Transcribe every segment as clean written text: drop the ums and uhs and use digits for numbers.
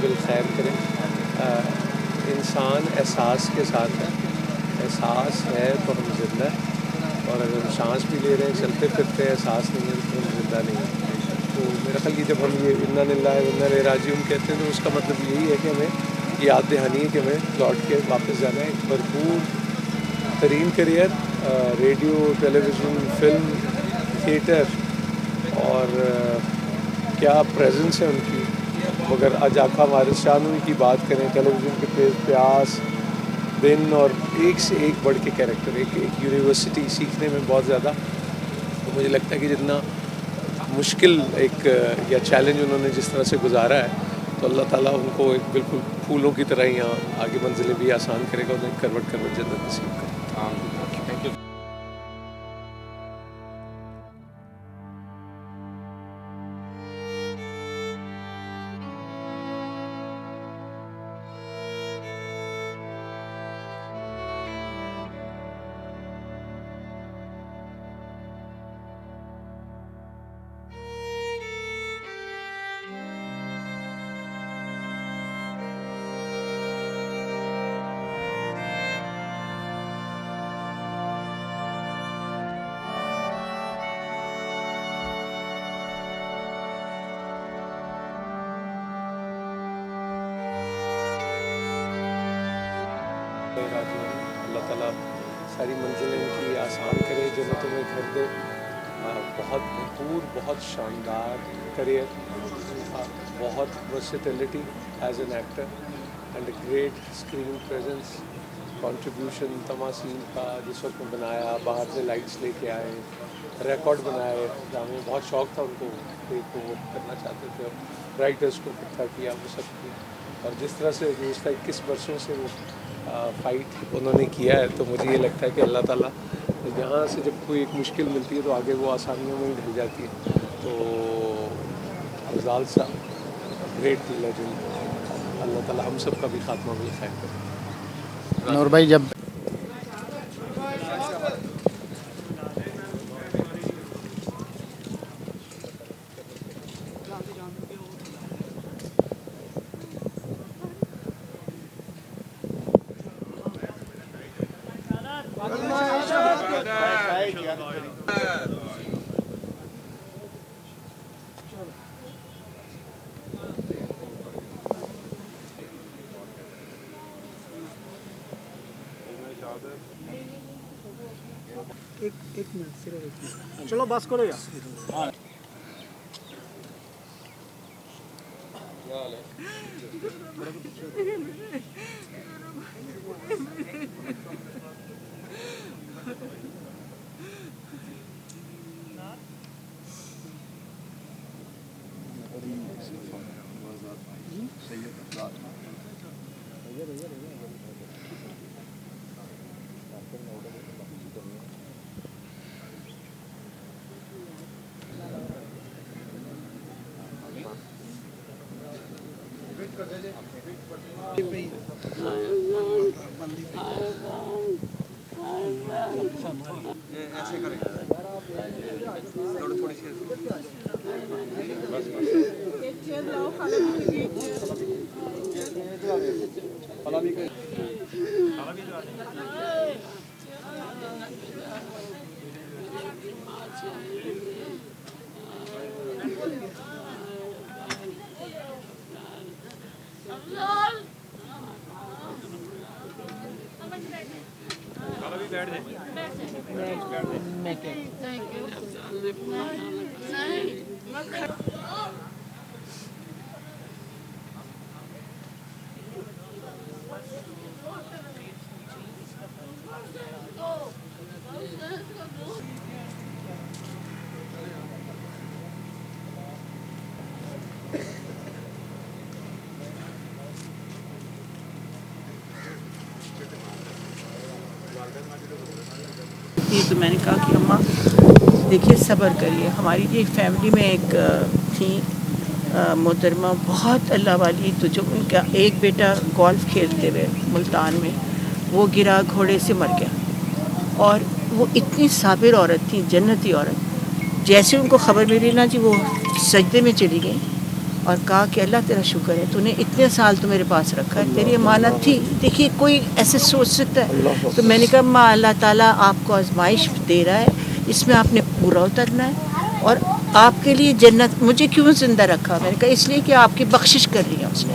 بالخیر کرے. انسان احساس کے ساتھ ہے, احساس ہے تو ہم زندہ ہیں, اور اگر ہم سانس بھی لے رہے ہیں, چلتے پھرتے ہیں, احساس نہیں ہے تو ہم زندہ نہیں ہیں. تو میرا خیال کہ جب ہم یہ انا للہ و انا الیہ راجعون کہتے ہیں تو اس کا مطلب یہی ہے کہ ہمیں یاد دہانی ہے کہ ہمیں لوٹ کے واپس جانا ہے. ایک بھرپور ترین کریئر, ریڈیو, ٹیلی ویژن, فلم, تھیٹر, اور کیا پریزنس ہے ان کی. مگر آج آقا وارث شاہ نوری کی بات کریں, ٹیلی ویژن کے پیاس دن, اور ایک سے ایک بڑھ کے کیریکٹر, ایک یونیورسٹی سیکھنے میں بہت زیادہ. تو مجھے لگتا ہے کہ جتنا مشکل ایک یا چیلنج انہوں نے جس طرح سے گزارا ہے, تو اللہ تعالیٰ ان کو ایک بالکل پھولوں کی طرح یہاں آگے منزلیں بھی آسان کرے گا, انہیں کروٹ کروٹ جنت نصیب کرے. Thank you. اللہ تعالیٰ ساری منزلیں ان کی آسان کرے, جنتوں میں گھر دے. بہت بھرپور, بہت شاندار کریئر, بہت versatility as an actor, and a great screen presence, contribution تماثیل کا جس وقت میں بنایا, باہر سے لائٹس لے کے آئے, ریکارڈ بنائے, جہاں میں بہت شوق تھا ان کو ایک وہ کرنا چاہتے تھے, اور رائٹرس کو اکٹھا کیا, وہ سب کیا. اور جس طرح سے گزشتہ 21 برسوں سے وہ فائٹ انہوں نے کیا ہے, تو مجھے یہ لگتا ہے کہ اللہ تعالیٰ یہاں سے جب کوئی ایک مشکل ملتی ہے تو آگے وہ آسانیوں میں ہی ڈھل جاتی ہے. تو افضال صاحب گریٹ لیجنڈ, اللہ تعالیٰ ہم سب کا بھی خاتمہ بالخیر کرے. نور بھائی, جب ایک منٹ صرف, چلو بس کرو یار. ایسے کریں تھوڑی سی تو میں نے کہا کہ اماں دیکھیے صبر کریے. ہماری ایک فیملی میں ایک تھی محترمہ, بہت اللہ والی, تو جو ان کا ایک بیٹا گولف کھیلتے ہوئے ملتان میں وہ گرا, گھوڑے سے مر گیا, اور وہ اتنی صابر عورت تھی, جنتی عورت. جیسے ان کو خبر ملی نا جی وہ سجدے میں چلی گئی, اور کہا کہ اللہ تیرا شکر ہے تو نے اتنے سال تو میرے پاس رکھا ہے, تیری امانت تھی. دیکھیے کوئی ایسے سوچ سکتا ہے. تو میں نے کہا ماں اللہ تعالیٰ آپ کو آزمائش دے رہا ہے, اس میں آپ نے پورا اترنا ہے, اور آپ کے لیے جنت مجھے کیوں زندہ رکھا. میں نے کہا اس لیے کہ آپ کی بخشش کر لی ہے اس نے.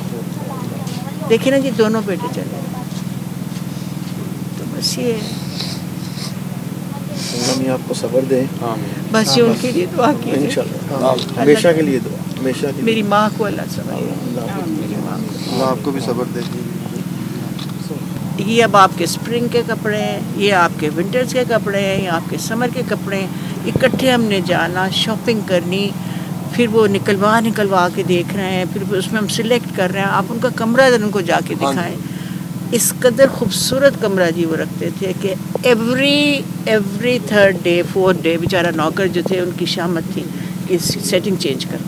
دیکھیں نا جی دونوں بیٹے چلے, تو بس یہ اللہ آپ کو صبر دے, بس یہ ان کے لیے دعا کیجیے. انشاءاللہ ہمیشہ کے لیے دعا, ہمیشہ کے لیے. میری ماں کو اللہ صبر دے. اللہ آپ کو بھی صبر دے. یہ اب آپ کے اسپرنگ کے کپڑے ہیں, یہ آپ کے ونٹرز کے کپڑے ہیں, یہ آپ کے سمر کے کپڑے ہیں. اکٹھے ہم نے جانا, شاپنگ کرنی, پھر وہ نکلوا کے دیکھ رہے ہیں, پھر اس میں ہم سلیکٹ کر رہے ہیں. آپ ان کا کمرہ ان کو جا کے دکھائیں. اس قدر خوبصورت کمرہ جی وہ رکھتے تھے کہ every third day fourth day بیچارہ نوکر جو تھے ان کی شامت تھی کہ سیٹنگ چینج کرو.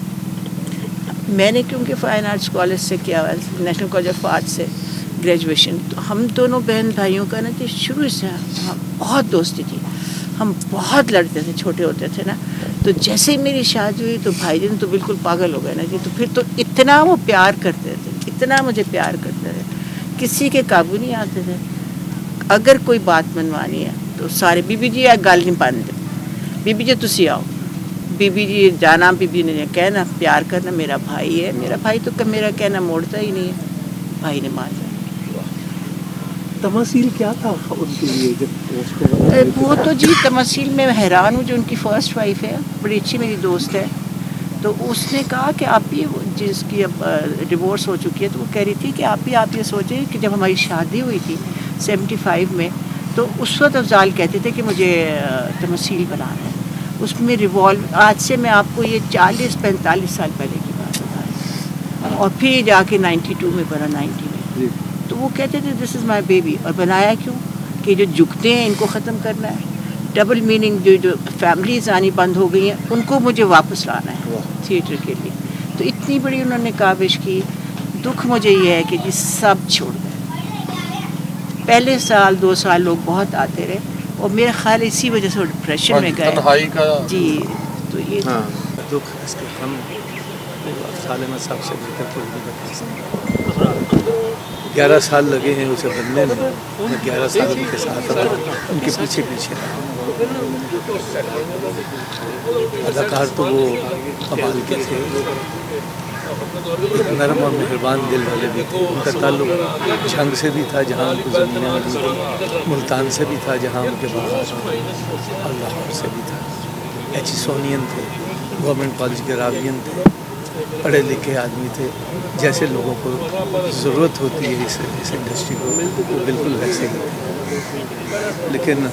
میں نے کیونکہ فائن آرٹس کالج سے کیا ہوا, نیشنل کالج آف آرٹ سے گریجویشن, تو ہم دونوں بہن بھائیوں کا نا کہ شروع سے بہت دوستی تھی. ہم بہت لڑتے تھے چھوٹے ہوتے تھے نا. تو جیسے ہی میری شادی ہوئی تو بھائی جان تو بالکل پاگل ہو گئے نا جی. تو پھر تو اتنا وہ پیار کرتے تھے, اتنا مجھے پیار کرتے تھے, کسی کے قابو نہیں آتے تھے. اگر کوئی بات منوانی ہے تو سارے بی بی جی گل نہیں پاندے, بی بی جی تسی آؤ, بی بی جی جانا, بی بی نے کہنا پیار کرنا, میرا بھائی ہے, میرا بھائی تو میرا کہنا موڑتا ہی نہیں ہے, بھائی نے مان جانا. تماثیل کیا تھا ان کے لیے جب اس کو بنا رہے تھے؟ وہ تو جی تمثیل میں حیران ہوں. جو ان کی فرسٹ وائف ہے, بڑی اچھی میری دوست ہے, تو اس نے کہا کہ آپ بھی, جس کی اب ڈیورس ہو چکی ہے, تو وہ کہہ رہی تھی کہ آپ یہ سوچیں کہ جب ہماری شادی ہوئی تھی 75 میں, تو اس وقت افضال کہتے تھے کہ مجھے تمثیل بنانا ہے. اس میں آج سے میں آپ کو یہ 40-45 سال پہلے کی بات بتا رہی ہوں, اور پھر جا کے 92 میں بنا, 90 میں. تو وہ کہتے تھے دس از مائی بیبی. اور بنایا کیوں کہ جو جھکتے ہیں ان کو ختم کرنا ہے. ڈبل میننگ جو فیملیز آنی بند ہو گئی ہیں ان کو مجھے واپس لانا ہے تھیٹر کے لیے. تو اتنی بڑی انہوں نے کاوش کی. دکھ مجھے یہ ہے کہ جی سب چھوڑ گئے. پہلے سال 2 سال لوگ بہت آتے رہے, اور میرا خیال اسی وجہ سے ڈپریشن میں گئے جی. تو یہ دکھ اس کے غم سالمہ صاحب سے مل کر کوئی نہیں بتا سکتا. 11 سال لگے ہیں اسے بننے میں, میں 11 سال ان کے ساتھ رہا, ان کے پیچھے رہا. اداکار تو وہ کمال کے تھے, نرم اور مہربان دل والے بھی تھے. ان کا تعلق جھنگ سے بھی تھا جہاں ان کو زمینیں ملی تھیں, ملتان سے بھی تھا جہاں ان کے باغات ہوئے, اور لاہور سے بھی تھا. ایچسونین تھے, گورنمنٹ کالج کے راوین تھے, پڑھے لکھے آدمی تھے. جیسے لوگوں کو ضرورت ہوتی ہے اس انڈسٹری کو, وہ بالکل ویسے ہی تھے. لیکن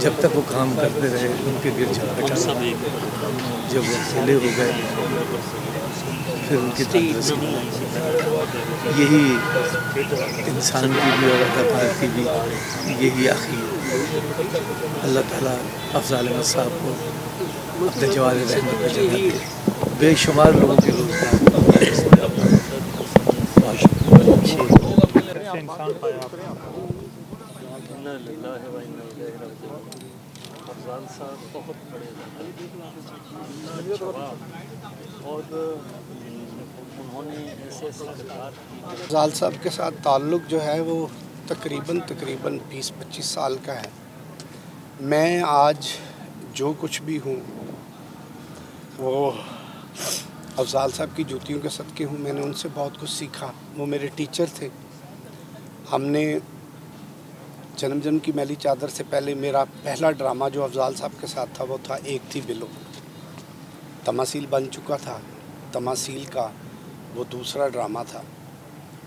جب تک وہ کام کرتے رہے ان کے گر جھپٹا, جب وہ اکیلے ہو گئے پھر ان کی تندرستی. یہی انسان کی بھی اور اداکار کی بھی یہی آخر. اللہ تعالیٰ افضال احمد صاحب کو اپنے جوار رحمت میں جگہ دے, بے شمار لوگوں کے روزگار. افضال صاحب کے ساتھ تعلق جو ہے وہ تقریباً 20-25 سال کا ہے. میں آج جو کچھ بھی ہوں وہ افضال صاحب کی جوتیوں کے صدقے ہوں. میں نے ان سے بہت کچھ سیکھا. وہ میرے ٹیچر تھے. ہم نے جنم کی میلی چادر سے پہلے میرا پہلا ڈرامہ جو افضال صاحب کے ساتھ تھا وہ تھا ایک تھی بلو. تماثیل بن چکا تھا, تماثیل کا وہ دوسرا ڈرامہ تھا.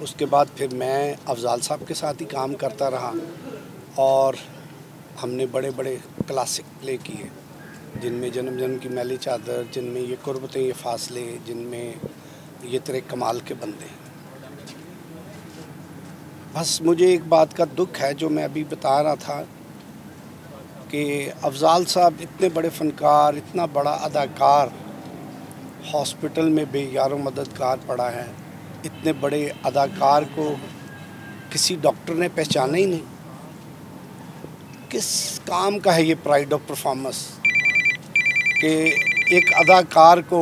اس کے بعد پھر میں افضال صاحب کے ساتھ ہی کام کرتا رہا, اور ہم نے بڑے بڑے کلاسک پلے کیے, جن میں جنم کی میلی چادر, جن میں یہ قربتیں یہ فاصلے, جن میں یہ تیرے کمال کے بندے. بس مجھے ایک بات کا دکھ ہے جو میں ابھی بتا رہا تھا کہ افضال صاحب اتنے بڑے فنکار, اتنا بڑا اداکار, ہاسپٹل میں بے یار و مددگار پڑا ہے. اتنے بڑے اداکار کو کسی ڈاکٹر نے پہچانا ہی نہیں. کس کام کا ہے یہ پرائڈ آف پرفارمنس کہ ایک اداکار کو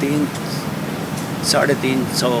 300-350